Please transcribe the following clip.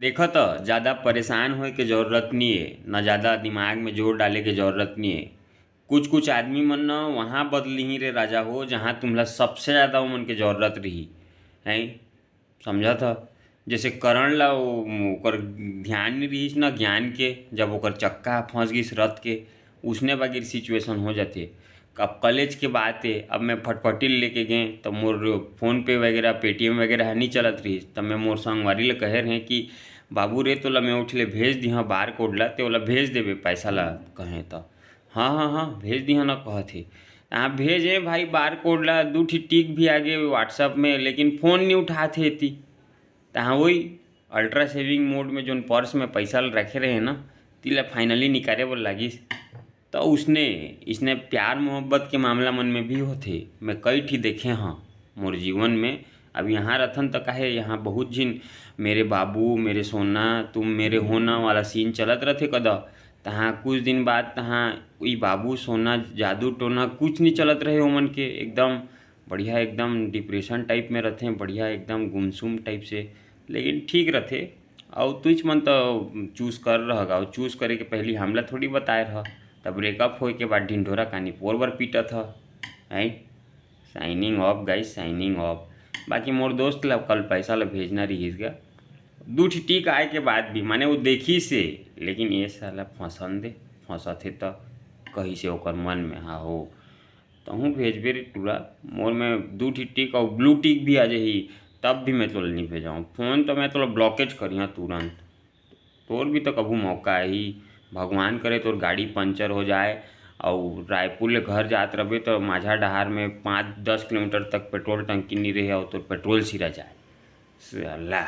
देखो तो ज़्यादा परेशान होए के जरूरत नहीं है, ना ज़्यादा दिमाग में जोर डाले के जरूरत नहीं है। कुछ कुछ आदमी मन न वहाँ बदली ही रे राजा हो जहाँ तुम्हला सबसे ज़्यादा उमन के जरूरत रही हैं। समझा था। जैसे करण ला ओकर ध्यान नहीं रहीस ना ज्ञान के, जब ओकर चक्का फंस गईस रथ के उसने बगैर सिचुएशन हो जाते। अब कॉलेज के बात है, अब मैं फटफटी लेके गए तो मोर फ़ोन पे वगैरह पेटीएम वगैरह नहीं चलत रही, तब मैं मोर संगवारी ले कहे रहे कि बाबू रे तोला मैं उठले भेज दिहा बार कोड ला ते ओला भेज देबे पैसा ला कहें तो हाँ हाँ हाँ भेज दिहा ना कहत हे। आप भेजे भाई बार कोड ला दू ठी टिक भी आगे व्हाट्सअप में, लेकिन फ़ोन नहीं उठाते थी। तहाँ वही अल्ट्रा सेविंग मोड में जोन पर्स में पैसा रखे रहे ना तिला फाइनली निकाले बोल लागिस। तो उसने इसने प्यार मोहब्बत के मामला मन में भी होते, मैं कई ठी देखे हाँ मोर जीवन में। अब यहाँ रथन तो काहे यहाँ बहुत झिन मेरे बाबू मेरे सोना तुम मेरे होना वाला सीन चलत रहते कदा। तहाँ कुछ दिन बाद तहाँ वही बाबू सोना जादू टोना कुछ नहीं चलत रहे ओमन के, एकदम बढ़िया एकदम डिप्रेशन टाइप में रहते, बढ़िया एकदम गुमसुम टाइप से, लेकिन ठीक रहते। और तुझ मन तो चूज़ कर रहा और चूज़ करे के पहली हमला थोड़ी बताए रहा, तब ब्रेकअप होए के बाद ढिंढोरा कहानी पोर बार पीटत है। Signing off guys, signing off. बाकी मोर दोस्त ला कल पैसा ला भेजना रहीस गा दू ठी टिक आए के बाद भी, माने वो देखी से, लेकिन ये साला फंसन दे फंसत हे तो कही से ओकर मन में हाँ हो तहूँ भेजबे रे टूरा। मोर में दू ठी टिक और ब्लू टिक भी आ जाही तब भी मैं तोला नहीं भेजाऊँ फ़ोन, तो मैं तोला ब्लॉकेज करिहा तुरंत। तोर भी तो कभू मौका आई, भगवान करे तोर गाड़ी पंचर हो जाए और रायपुर ले घर जात रहे तो माझा डहार में 5-10 किलोमीटर तक पेट्रोल टंकी नहीं रहे और तोर पेट्रोल सिरा जाए साला।